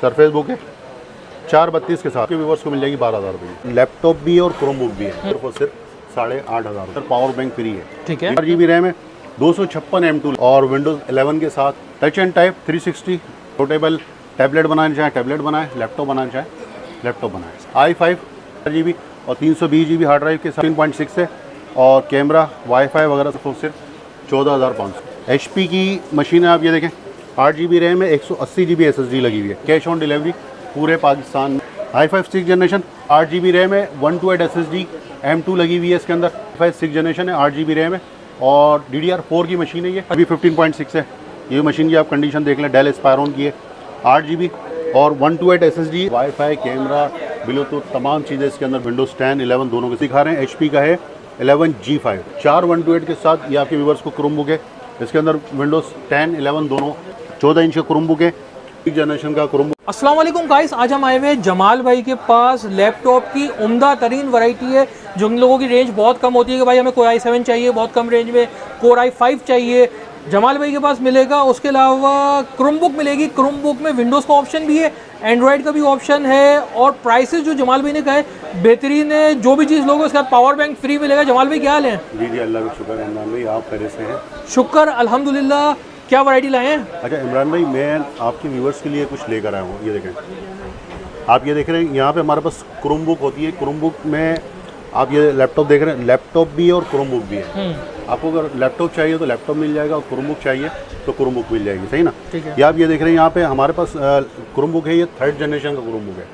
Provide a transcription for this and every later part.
Surface book है 432 के साथ के व्यूवर्स को मिल जाएगी 12,000 रुपये। लैपटॉप भी है और क्रोम बुक भी है, सिर्फ और सिर्फ 8,500 रुपये। पावर बैंक फ्री है, ठीक है। 4 GB रैम है, 256 M2 और विंडोज़ 11 के साथ touch and type 360 portable. Tablet बनाना चाहे टैबलेट बनाए, लैपटॉप बनाना चाहे लैपटॉप बनाए। i5 4 GB और 320 GB हार्ड ड्राइव के साथ 3.6 है और कैमरा वाईफाई वगैरह सब सिर्फ 14,500। HP की मशीन है, आप ये देखें 8 GB रैम है, 180 GB SSD लगी हुई है, कैश ऑन डिलीवरी पूरे पाकिस्तान में। i5 6 जनरेशन 8 GB रैम है, 128 SSD M2 लगी हुई है इसके अंदर। i5 6 जनरेशन है, 8 GB रैम है और DDR4 की मशीन है ये, अभी 15.6 है। ये मशीन की आप कंडीशन देख लें, डेल एस्पायरॉन की है, 8 GB और 128 SSD, वाईफाई, कैमरा, ब्लूटूथ, तमाम चीज़ें इसके अंदर। विंडोज़ 10, 11 दोनों के दिखा रहे हैं। HP का है 11G5, 4 128 के साथ ये आपके व्यूवर्स को क्रोम बुक है। इसके अंदर विंडोज़ 10, 11 दोनों 14 इंच का क्रोम बुक है, 1 जनरेशन का क्रोम बुक। अस्सलाम वालेकुम गाइस, आज हम आए हुए हैं जमाल भाई के पास। लैपटॉप की उम्दा तरीन वैरायटी है। जिन लोगों की रेंज बहुत कम होती है कि भाई हमें कोर i7 चाहिए, बहुत कम रेंज में कोर i5 चाहिए, जमाल भाई के पास मिलेगा। उसके अलावा क्रोम बुक मिलेगी। क्रोम बुक में विंडोज़ का ऑप्शन भी है, एंड्रॉयड का भी ऑप्शन है और प्राइसेस जो जमाल भाई ने कहा है बेहतरीन है। जो भी चीज़ लोगे उसके साथ पावर बैंक फ्री मिलेगा। जमाल भाई क्या हाल है? जी अल्लाह का शुक्र है इमरान भाई, आप खैरियत से हैं? शुक्र अल्हम्दुलिल्लाह। क्या वैरायटी लाए हैं? अच्छा इमरान भाई, मैं आपके व्यूवर्स के लिए कुछ लेकर आया हूँ। ये देखें, आप ये देख रहे हैं, यहाँ पे हमारे पास क्रोम बुक होती है। क्रोम बुक में आप ये लैपटॉप देख रहे हैं, लैपटॉप भी है और क्रोम बुक भी है। आपको अगर लैपटॉप चाहिए तो लैपटॉप मिल जाएगा और क्रोम बुक चाहिए तो क्रोम बुक मिल जाएगी, सही ना? ठीक है। ये आप ये देख रहे हैं, यहाँ पे हमारे पास क्रोम बुक है, ये 3rd जनरेशन का क्रोम बुक है,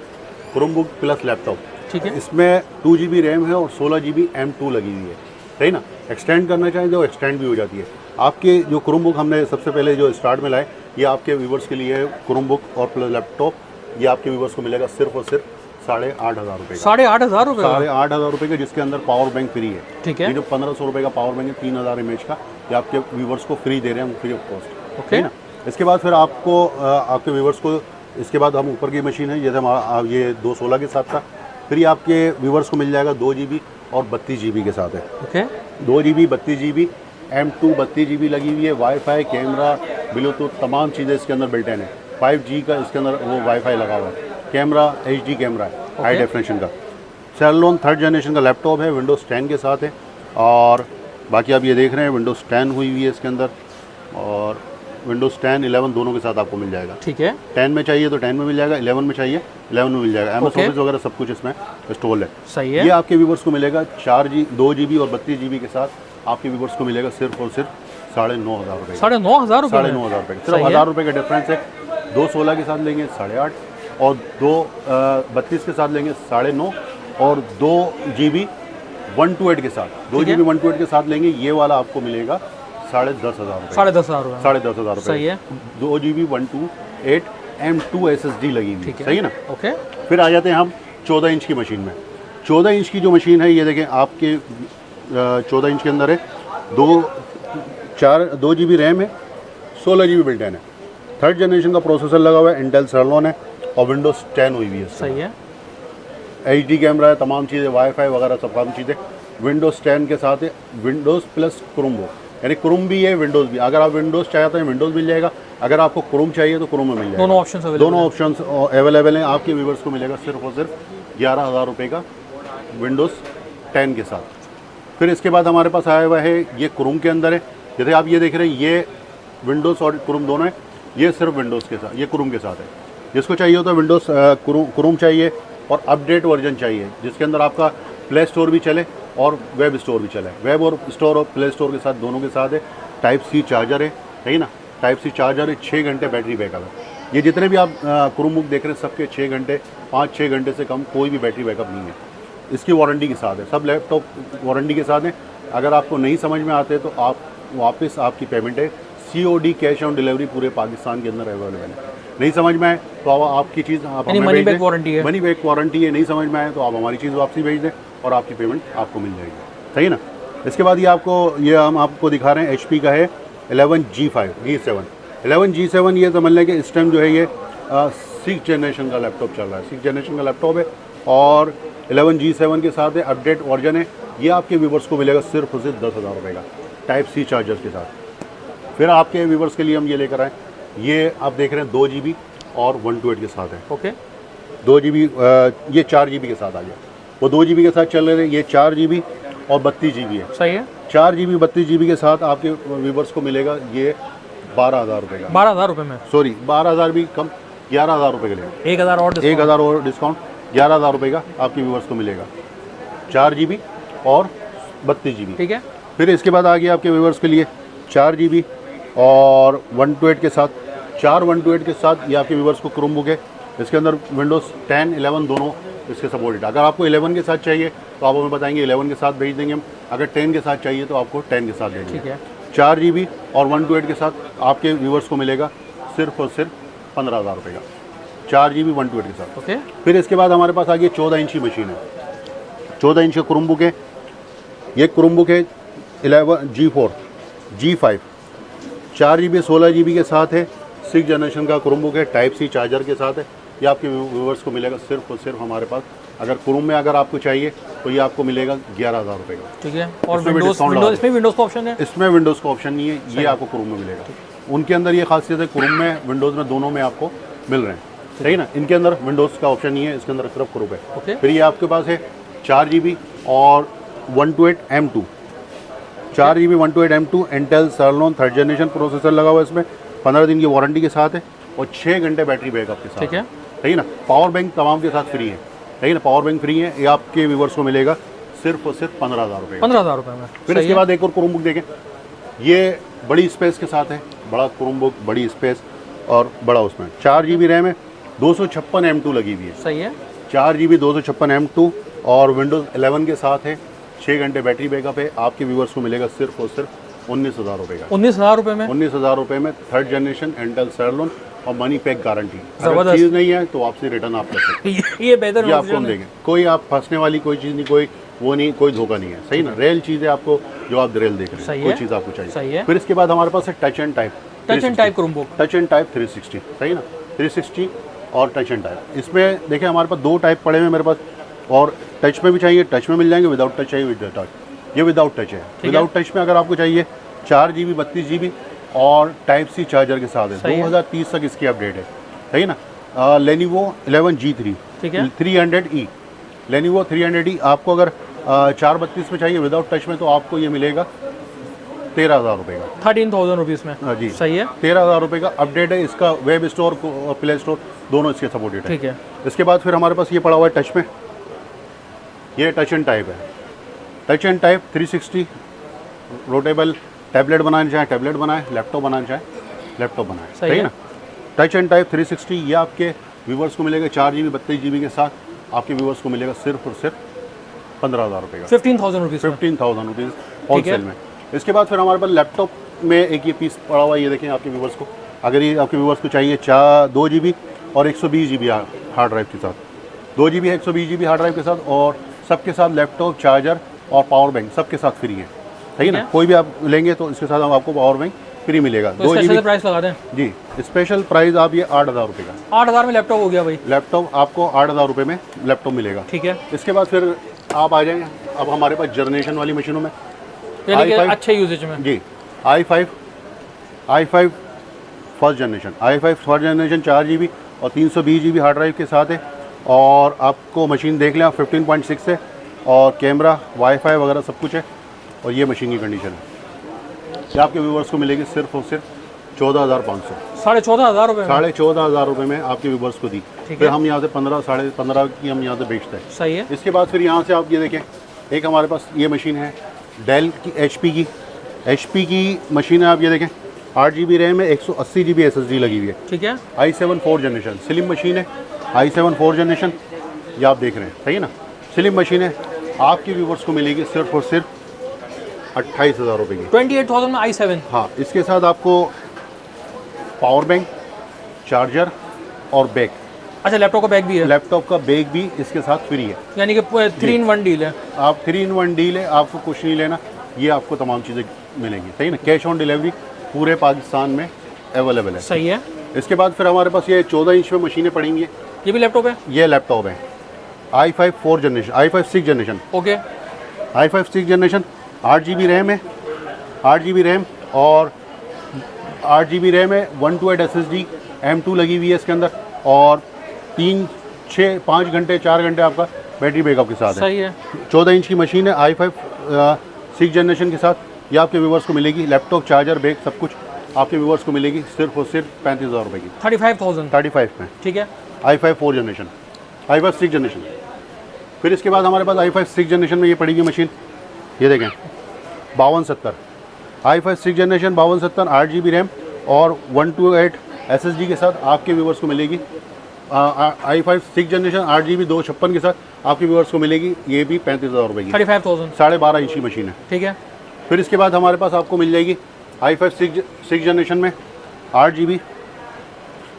क्रोम बुक प्लस लैपटॉप। ठीक है। इसमें 2 GB रैम है और 16 GB M2 लगी हुई है, सही ना? एक्सटेंड करना चाहें तो एक्सटेंड भी हो जाती है। आपके जो क्रोम बुक हमने सबसे पहले जो स्टार्ट में लाए, ये आपके व्यूवर्स के लिए है, क्रोम बुक और प्लस लैपटॉप। ये आपके व्यूवर्स को मिलेगा सिर्फ और सिर्फ 8,500 रुपये का। 8,500 रुपये? 8,500 रुपये का, जिसके अंदर पावर बैंक फ्री है। ठीक है। ये जो 1,500 रुपये का पावर बैंक है 3000 mAh का, ये आपके व्यूवर्स को फ्री दे रहे हैं हम, फ्री ऑफ कॉस्ट। ओके ना? इसके बाद फिर आपको आपके व्यूवर्स को, इसके बाद हम ऊपर की मशीन है, जैसे हम ये 216 के साथ था, फिर ये आपके व्यूवर्स को मिल जाएगा 2 GB और 32 GB के साथ है। Okay. 2 GB 32 GB M2 32 GB लगी हुई है, वाईफाई, कैमरा, ब्लूटूथ, तमाम चीज़ें इसके अंदर बिल्ट इन है। 5G का इसके अंदर वो वाईफाई लगा हुआ है, कैमरा HD कैमरा है, हाई डेफिनेशन का। सेलोन 3rd जनरेशन का लैपटॉप है, विंडोज़ 10 के साथ है। और बाकी आप ये देख रहे हैं विंडोज़ 10 हुई हुई है इसके अंदर, और विंडोज़ 10, 11 दोनों के साथ आपको मिल जाएगा। ठीक है। 10 में चाहिए तो 10 में मिल जाएगा, 11 में चाहिए 11 में मिल जाएगा। एमएस ऑफिस वगैरह सब कुछ इसमें इंस्टॉल है। सही है। ये आपके व्यूवर्स को मिलेगा 2 GB और 32 GB के साथ आपके व्यूवर्स को मिलेगा सिर्फ और सिर्फ 9,500 रुपये। 9,500 रुपये? 9,500 रुपये, सिर्फ 1,000 रुपये का डिफरेंस है। 216 के साथ लेंगे 8,500 और 32 के साथ लेंगे 9,500 और 2 GB 128 के साथ, 2 GB 128 के साथ लेंगे, ये वाला आपको मिलेगा 10,500 रुपये। 10,500 रुपये? 10,500 रुपये। सही है। 2 GB 128 M2 SSD लगी हुई, सही है ना? ओके। फिर आ जाते हैं हम 14 इंच की मशीन में। 14 इंच की जो मशीन है, ये देखें आपके 14 इंच के अंदर है, 2 GB रैम है, 16 GB बिल्ट इन है, 3rd जनरेशन का प्रोसेसर लगा हुआ है, इंटेल सेलोन है और विंडोज़ 10 हुई हुई है। सही है। HD कैमरा है, तमाम चीज़ें, वाईफाई वगैरह सब तमाम चीज़ें विंडोज़ 10 के साथ है। विंडोज़ प्लस क्रोम बुक, यानी क्रोम भी है विंडोज़ भी। अगर आप विंडोज़ चाहते हैं विंडोज़ मिल जाएगा, अगर आपको क्रोम चाहिए तो क्रोम में मिल जाएगा। दोनों ऑप्शन अवेलेबल हैं। आपके व्यूवर्स को मिलेगा सिर्फ और सिर्फ 11,000 रुपये का विंडोज़ 10 के साथ। फिर इसके बाद हमारे पास आया हुआ है, ये क्रोम के अंदर है, जैसे आप ये देख रहे हैं, ये विंडोज़ और क्रोम दोनों है। ये सिर्फ विंडोज़ के साथ, ये क्रोम के साथ है। जिसको चाहिए होता है विंडोज़ क्रोम चाहिए और अपडेट वर्जन चाहिए, जिसके अंदर आपका प्ले स्टोर भी चले और वेब स्टोर भी चले। वेब और स्टोर और प्ले स्टोर के साथ दोनों के साथ है। Type-C चार्जर है, सही ना? Type-C चार्जर है, 6 घंटे बैटरी बैकअप है। ये जितने भी आप क्रोम बुक देख रहे हैं सबके 6 घंटे, 5-6 घंटे से कम कोई भी बैटरी बैकअप नहीं है। इसकी वारंटी के साथ है, सब लैपटॉप वारंटी के साथ है। अगर आपको नहीं समझ में आते तो आप वापस, आपकी पेमेंट है COD, कैश ऑन डिलीवरी पूरे पाकिस्तान के अंदर अवेलेबल है। नहीं समझ में आए तो आपकी चीज़ आप हमें मनी बैक वारंटी है। मनी बैक वारंटी है। नहीं समझ में आए तो आप हमारी चीज़ वापसी भेज दें और आपकी पेमेंट आपको मिल जाएगी, सही ना? इसके बाद ये हम आपको दिखा रहे हैं, HP का है 11G7। 11G7 ये समझ लें कि इस टाइम जो है ये 6th जनरेशन का लैपटॉप चल रहा है, 6th जनरेशन का लैपटॉप है और 11G7 के साथ है, अपडेट वर्जन है। ये आपके व्यूवर्स को मिलेगा सिर्फ और सिर्फ 10,000 रुपये का, Type-C चार्जर के साथ। फिर आपके व्यूवर्स के लिए हम ये लेकर आए, ये आप देख रहे हैं 2 GB और 128 के साथ है। ओके 2 GB ये 4 GB के साथ आ गया। वो 2 GB के साथ चल रहे थे, ये 4 GB और 32 GB है। सही है। 4 GB 32 GB के साथ आपके व्यूवर्स को मिलेगा ये 12,000 रुपये का। 12,000 रुपये में, सॉरी 12,000 भी कम, 11,000 रुपये के लिए 1,000 और डिस्काउंट। 1,000 और डिस्काउंट, 11,000 रुपये का आपके व्यूवर्स को मिलेगा 4 GB और 32 GB। ठीक है। फिर इसके बाद आ गया आपके व्यूवर्स के लिए 4 GB और 128 के साथ, 4 128 के साथ ये आपके व्यूवर्स को क्रोमबुक है। इसके अंदर विंडोज़ 10, 11 दोनों इसके सपोर्टेड। अगर आपको 11 के साथ चाहिए तो आप हमें बताएंगे, 11 के साथ भेज देंगे हम। अगर 10 के साथ चाहिए तो आपको 10 के साथ देंगे। ठीक है। 4 GB और 128 के साथ आपके व्यूवर्स को मिलेगा सिर्फ और सिर्फ 15,000 रुपये का, 4 GB 128 के साथ। ओके फिर इसके बाद हमारे पास आ गई 14 इंच की मशीन है। 14 इंच का क्रोमबुक है। ये क्रोमबुक है 11 G4 G5, 4 GB 16 GB के साथ है। 6 जनरेशन का क्रोमबुक है, टाइप सी चार्जर के साथ है। ये आपके व्यूवर्स को मिलेगा सिर्फ और सिर्फ हमारे पास, अगर क्रोम में अगर आपको चाहिए तो ये आपको मिलेगा 11,000 रुपये का। ठीक है। और इसमें भी विंडोज डिस्काउंट लगा इसमें विंडोज का ऑप्शन है? इसमें विंडोज़ का ऑप्शन नहीं है, ये आपको क्रोम में मिलेगा। उनके अंदर ये खासियत है, क्रोम में विंडोज़ में दोनों में आपको मिल रहे हैं, सही ना। इनके अंदर विंडोज़ का ऑप्शन नहीं है, इसके अंदर सिर्फ क्रोम है। ओके। फिर ये आपके पास है 4 GB और 128 M2, 4 GB 128 M2 Intel Celeron 3rd generation processor लगा हुआ है इसमें, 15 दिन की वारंटी के साथ है और 6 घंटे बैटरी बैकअप के साथ। ठीक है। सही ना। पावर बैंक तमाम के साथ फ्री है, सही ना, पावर बैंक फ्री है। ये आपके व्यूवर्स को मिलेगा सिर्फ और सिर्फ 15,000 रुपये। 15,000 रुपये में। फिर इसके बाद एक और क्रोमबुक देखें, ये बड़ी स्पेस के साथ है, बड़ा क्रोमबुक, बड़ी स्पेस और बड़ा उसमें 4 GB रैम है, 256 M2 लगी हुई है। सही है। 4 GB 256 M2 और विंडोज़ 11 के साथ है, 6 घंटे बैटरी बैकअप है। आपके व्यूवर्स को मिलेगा सिर्फ और सिर्फ 19,000 रुपये का। 19,000 रुपये में। 19,000 रुपये में 3rd जनरेशन इंटेल Celeron और मनी पैक गारंटी। अगर जबरदस्त। चीज़ नहीं है तो आपसे रिटर्न आप कर सकते हैं। ये बेहतर ये आपको हम ऑप्शन है। देंगे, कोई आप फंसने वाली कोई चीज़ नहीं, कोई वो नहीं, कोई धोखा नहीं है, सही ना। रेल चीज़ है आपको, जो आप रेल देख रहे सही हैं, कोई है। चीज़ आपको चाहिए। सही है। फिर इसके बाद हमारे पास है touch and type, touch and type Chromebook. Touch and type 360, सही ना, 360 और टच एंड टाइप। इसमें देखिए हमारे पास 2 टाइप पड़े हुए हैं मेरे पास, और टच में भी चाहिए, टच में मिल जाएंगे, विदाउट टच चाहिए विद टच। ये विदाउट टच है। विदाउट टच में अगर आपको चाहिए 4 GB 32 GB और टाइप सी चार्जर के साथ है। 2030 तक इसकी अपडेट है, सही ना। Lenovo 11G3 ठीक है। 300E, Lenovo 300E आपको अगर 432 में चाहिए विदाउट टच में तो आपको ये मिलेगा 13,000 रुपये का। 13,000 रुपीज़ में। हाँ जी, सही है। 13,000 रुपये का अपडेट है। इसका वेब स्टोर और प्ले स्टोर दोनों इसके सपोर्टेड है। ठीक है। इसके बाद फिर हमारे पास ये पड़ा हुआ है टच में, ये टच एंड टाइप है। Touch and type 360 rotatable, tablet बनाना चाहे टैबलेट बनाए, लैपटॉप बनाना चाहे लैपटॉप बनाए, सही है ना। टच एंड टाइप 360 ये आपके व्यूवर्स को मिलेगा 4 GB 32 GB के साथ। आपके व्यूवर्स को मिलेगा सिर्फ और सिर्फ 15,000 रुपये का, 15,000 रुपीज़। 15,000 रुपीज़ होलसेल में। इसके बाद फिर हमारे पास लैपटॉप में एक ये पीस पड़ा हुआ है, ये देखें आपके व्यूवर्स को, अगर ये आपके व्यूवर्स को चाहिए 2 GB और 120 GB हार्ड ड्राइव के साथ, 2 GB 120 GB हार्ड ड्राइव के साथ, और सबके साथ लैपटॉप, चार्जर और पावर बैंक सबके साथ फ्री है, सही ना। कोई भी आप लेंगे तो इसके साथ आपको पावर बैंक फ्री मिलेगा। तो 2 GB प्राइस लगा दें जी, स्पेशल प्राइस आप ये 8,000 रुपये का। 8,000 में लैपटॉप हो गया भाई। लैपटॉप आपको 8,000 रुपये में लैपटॉप मिलेगा। ठीक है। इसके बाद फिर आप आ जाएंगे अब हमारे पास जनरेशन वाली मशीनों में, यानी कि i5 अच्छे यूजेज में। जी, i5 first generation, i5 first generation 4 GB और 320 GB हार्ड ड्राइव के साथ है। और आपको मशीन देख लें आप, 15.6 है और कैमरा, वाईफाई वगैरह सब कुछ है। और ये मशीन की कंडीशन है, ये आपके व्यूवर्स को मिलेगी सिर्फ और सिर्फ 14,500, 14,500 रुपये में। 14,500 रुपये में आपके व्यूवर्स को दी। ठीक फिर है। हम यहाँ से 15, 15.5 की हम यहाँ से बेचते हैं। सही है। इसके बाद फिर यहाँ से आप ये देखें, एक हमारे पास ये मशीन है डेल की, HP की मशीन है। आप ये देखें 8 GB रैम है, 180 GB SSD लगी हुई है। ठीक है। i7 4th generation slim machine है, i7 4th जनरेशन, ये आप देख रहे हैं, सही है ना। स्लिम मशीन है, आपके व्यूवर्स को मिलेगी सिर्फ और सिर्फ 28,000 रुपये की। 28,000 में i7। हाँ, इसके साथ आपको पावर बैंक, चार्जर और बैग, अच्छा लैपटॉप का बैग भी है। लैपटॉप का बैग भी इसके साथ फ्री है। यानी कि 3-in-1 डील है। आप 3-in-1 डील है, आपको कुछ नहीं लेना, ये आपको तमाम चीज़ें मिलेंगी, सही ना। कैश ऑन डिलीवरी पूरे पाकिस्तान में अवेलेबल है। सही है। इसके बाद फिर हमारे पास ये 14 इंच में मशीनें पड़ेंगी। ये भी लैपटॉप है। ये लैपटॉप है i5 4th generation, i5 6th generation, okay. i5 6th generation, 8 GB RAM है, 8 GB रैम और 8 GB रैम है, 128 SSD M2 लगी हुई है इसके अंदर। और 5 घंटे 4 घंटे आपका बैटरी बैकअप के साथ है। सही है। 14 इंच की मशीन है, i5 6 जनरेशन के साथ। ये आपके व्यूवर्स को मिलेगी, लैपटॉप, चार्जर, बैग सब कुछ आपके व्यूवर्स को मिलेगी सिर्फ और सिर्फ 35,000 रुपये की, 35,000 में। ठीक है। i5 4 generation, i5 6 generation. फिर इसके बाद हमारे पास i5 6 जनरेशन में ये पड़ी हुई मशीन, ये देखें 5270, i5 6 जनरेशन 5270, 8 GB रैम और 128 SSD के साथ आपके व्यूवर्स को मिलेगी। i5 6 जनरेशन 8 GB 256 के साथ आपके व्यूवर्स को मिलेगी, ये भी 35,000 रुपये की, 35,000, 12.5 इंच की मशीन है। ठीक है। फिर इसके बाद हमारे पास आपको मिल जाएगी i5 6 जनरेशन में 8 GB।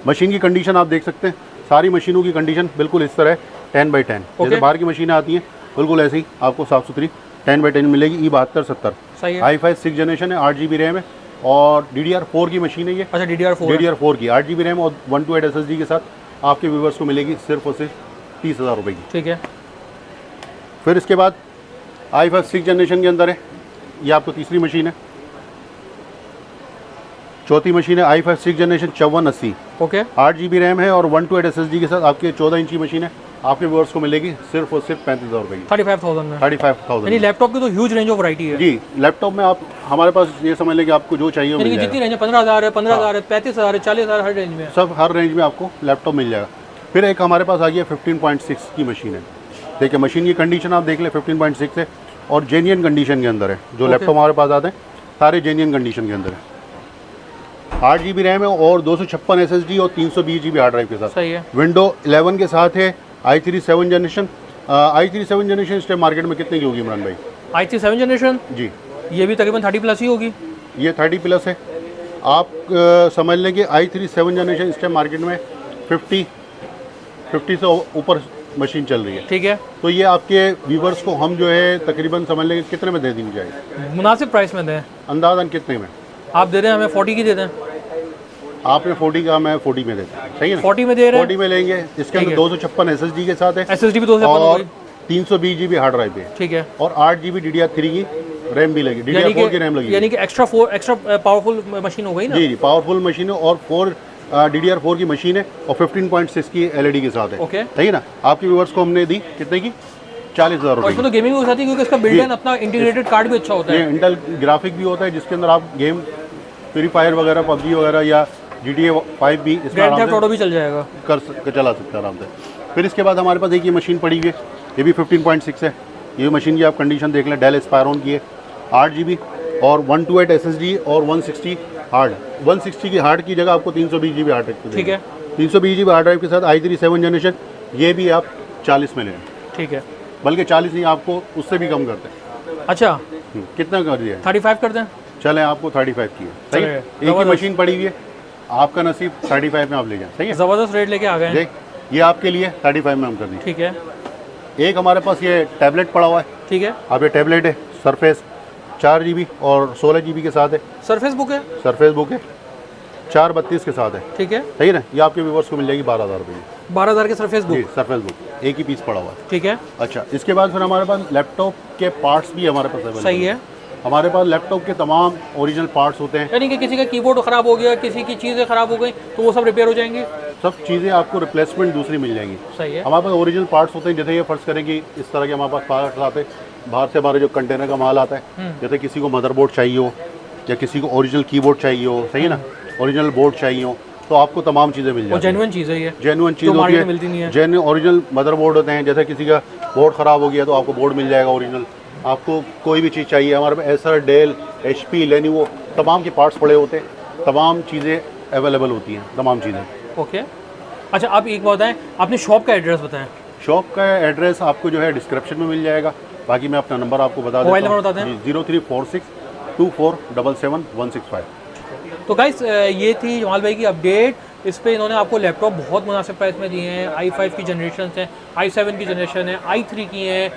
मशीन की कंडीशन आप देख सकते हैं, सारी मशीनों की कंडीशन बिल्कुल इस तरह 10/10, जैसे बाहर की मशीनें आती हैं बिल्कुल ऐसे ही आपको साफ़ सुथरी 10/10 मिलेगी। E7270 सही है। i5 6 जनरेशन है, 8 GB रैम है और DDR4 की मशीन है ये। अच्छा, DDR4 की 8 GB रैम और 128 SSD के साथ आपके व्यूवर्स को मिलेगी सिर्फ और सिर्फ 30,000 रुपये की, ठीक है। फिर इसके बाद i5 6 जनरेशन के अंदर है, ये आपको तीसरी मशीन है। चौथी मशीन है i5 6 generation 5480, okay. 8 GB RAM है और 128 SSD के साथ आपके 14 इंच की मशीन है, आपके व्यूअर्स को मिलेगी सिर्फ और सिर्फ 35,000 रुपये की, 35,000 में। 35,000। यानी लैपटॉप की तो ह्यूज रेंज ऑफ वैरायटी है। जी, लैपटॉप में आप हमारे पास ये समझ लें कि आपको जो चाहिए वो यानी मिल कि जितनी जाएगा। रेंज है 15,000 है, 15,000 है, 35,000 है, 40,000, हर रेंज में है। सब हर रेंज में आपको लैपटॉप मिल जाएगा। फिर एक हमारे पास आ गया 15.6 की मशीन है। देखिए मशीन की कंडीशन आप देख लें, 15.6 है और जेन्युइन कंडीशन के अंदर है। जो लैपटॉप हमारे पास आते हैं सारे जेन्युइन कंडीशन के अंदर है। 8 GB रैम है और 256 SSD और 320 GB हार्ड ड्राइव के साथ। सही है। विंडो 11 के साथ है, i3 7 जनरेशन। i3 7 जनरेशन इस टाइम मार्केट में कितने की होगी इमरान भाई? i3 7 जनरेशन जी, ये भी तकरीबन 30+ ही होगी। ये 30+ है। आप समझ लें कि i3 7 जनरेशन इस टाइम मार्केट में 50 से ऊपर मशीन चल रही है, ठीक है। तो ये आपके व्यूवर्स को हम जो है तकरीबन समझ लें कि कितने में दे दी जाएगी? मुनासिब प्राइस में दें। अंदाज़न कितने में आप दे रहे हैं हमें 40 की दे दें। आपने 40 का, मैं 40 में देता हूँ, सही है ना? 40 में दे रहे हैं। 40 में लेंगे। इसके अंदर 256 SSD के साथ है, SSD भी 256 और होगी, 320 GB हार्ड ड्राइव है, ठीक है। और 8 GB DDR3 की रैम भी लगी, DDR4 की रैम लगी। यानी कि एक्स्ट्रा पावरफुल मशीन हो गई ना? जी, पावरफुल मशीन है और 4 DDR4 की मशीन है और 15.6 की LED के साथ है, ओके। सही है ना? आपके व्यूवर्स को हमने दी कितने की? 40,000 और रुपये। इसमें तो गेमिंग भी हो जाती है क्योंकि इसका बिल्ट इन अपना इंटीग्रेटेड कार्ड भी अच्छा होता है। ये इंटेल ग्राफिक भी होता है जिसके अंदर आप गेम फ्री फायर वगैरह, PUBG वगैरह या GTA 5 भी इसमें ग्रैंड आराम थेफ्ट से ऑटो भी चल जाएगा, चला सकते हैं आराम से। फिर इसके बाद हमारे पास एक ये मशीन पड़ी हुई है, ये भी 15.6 है। ये मशीन की आप कंडीशन देख लें, डेल एस्पायरन की है, 8 GB और 128 SSD और 160 हार्ड। 160 की हार्ड की जगह आपको 320 GB हार्ड ड्राइव, ठीक है। 320 GB हार्ड ड्राइव के साथ i3 7 जनरेशन, ये भी आप 40 में लें, ठीक है। बल्कि 40 नहीं, आपको उससे भी कम करते हैं। अच्छा, कितना कर दिया? 35 कर दें। चले, आपको 35 की है, सही है। एक ही मशीन पड़ी हुई है, आपका नसीब 35 में आप ले जाए, सही है। ज़बरदस्त रेट लेके आ गए हैं। देख, ये आपके लिए 35 में हम कर दें, ठीक है। एक हमारे पास ये टैबलेट पड़ा हुआ है, ठीक है। अब ये टैबलेट है सरफेस, 4 GB और 16 GB के साथ है। सरफेस बुक है, सरफेस बुक है, 432 के साथ है, ठीक है। सही है ना? ये आपके व्यूवर्स को मिल जाएगी 12,000 रुपये की। 12,000 के सरफेस जी, बुक, सरफेस बुक एक ही पीस पड़ा हुआ है, ठीक है। अच्छा। इसके बाद फिर हमारे पास लैपटॉप के पार्ट्स भी हमारे पास अवेलेबल सही है। हमारे पास लैपटॉप के तमाम ओरिजिनल पार्ट्स होते हैं। यानी कि किसी का कीबोर्ड ख़राब हो गया, किसी की चीज़ें ख़राब हो गई तो वो सब रिपेयर हो जाएंगी। सब चीज़ें आपको रिप्लेसमेंट दूसरी मिल जाएंगी। सही है। हमारे पास ओरिजिनल पार्ट्स होते हैं, जैसे ये फर्ज करें कि इस तरह के हमारे पास पार्ट्स आते हैं, बाहर से हमारे जो कंटेनर का माल आता है, जैसे किसी को मदरबोर्ड चाहिए हो या किसी को ओरिजिनल कीबोर्ड चाहिए हो, सही है ना, ओरिजिनल बोर्ड चाहिए हो, तो आपको तमाम चीज़ें मिल जाती हैं। जेन्युइन चीज़ है ये, जेन्युइन चीज़ जो होती मार्केट में मिलती नहीं है, है। जेन्युइन ओरिजिनल मदरबोर्ड होते हैं। जैसे किसी का बोर्ड ख़राब हो गया तो आपको बोर्ड मिल जाएगा ओरिजिनल। आपको कोई भी चीज़ चाहिए, हमारे पास एसर, डेल, HP, लेनोवो तमाम के पार्ट्स पड़े होते हैं, तमाम चीज़ें अवेलेबल होती हैं, तमाम चीज़ें। ओके। अच्छा, आप एक बात बताएं, आपने शॉप का एड्रेस बताएं। शॉप का एड्रेस आपको जो है डिस्क्रिप्शन में मिल जाएगा, बाकी मैं अपना नंबर आपको बता मोबाइल देता हूँ। नंबर बता दें। 0346 2477 तो गाइस, ये थी जमाल भाई की अपडेट। इस पे इन्होंने आपको लैपटॉप बहुत मुनासिब प्राइस में दिए हैं। i5 की जनरेशन है, i7 की जनरेशन है, i3 की है,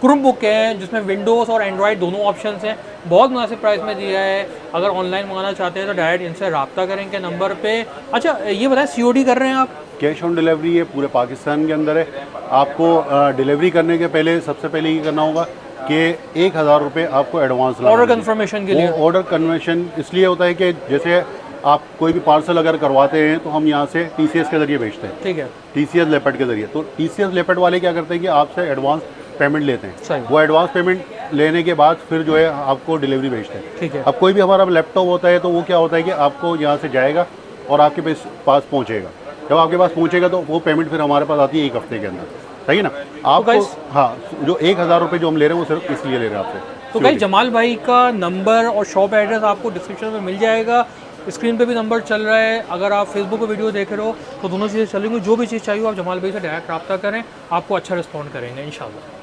क्रोमबुक है जिसमें विंडोज़ और एंड्रॉयड दोनों ऑप्शंस हैं, बहुत मुनासिब प्राइस में दिया है। अगर ऑनलाइन मंगाना चाहते हैं तो डायरेक्ट इनसे रब्ता करें के नंबर पे। अच्छा, ये बताएं, COD कर रहे हैं आप? कैश ऑन डिलीवरी है, पूरे पाकिस्तान के अंदर है। आपको डिलीवरी करने के पहले सबसे पहले ये करना होगा कि 1,000 रुपये आपको एडवांस ऑर्डर कंफर्मेशन के लिए। ऑर्डर कन्वर्शन इसलिए होता है कि जैसे आप कोई भी पार्सल अगर करवाते हैं तो हम यहाँ से TCS के ज़रिए भेजते हैं, ठीक है, TCS लेपर्ड के ज़रिए। तो TCS लेपर्ड वाले क्या करते हैं कि आपसे एडवांस पेमेंट लेते हैं, सही, वो एडवांस पेमेंट लेने के बाद फिर जो है आपको डिलीवरी भेजते हैं। ठीक है, अब कोई भी हमारा लैपटॉप होता है तो वो क्या होता है कि आपको यहाँ से जाएगा और आपके पास पहुँचेगा। जब आपके पास पहुँचेगा तो वो पेमेंट फिर हमारे पास आती है 1 हफ्ते के अंदर, सही है ना। आपको guys- हाँ, जो 1000 रुपये जो हम ले रहे हैं वो सिर्फ इसलिए ले रहे हैं आपसे। तो भाई जमाल भाई का नंबर और शॉप एड्रेस आपको डिस्क्रिप्शन में मिल जाएगा, स्क्रीन पे भी नंबर चल रहा है। अगर आप फेसबुक पे वीडियो देख रहे हो तो दोनों चीज़ें चलेंगी, जो भी चीज़ चाहिए आप जमाल भाई से डायरेक्ट रब्ता करें, आपको अच्छा रिस्पॉन्ड करेंगे इंशाल्लाह।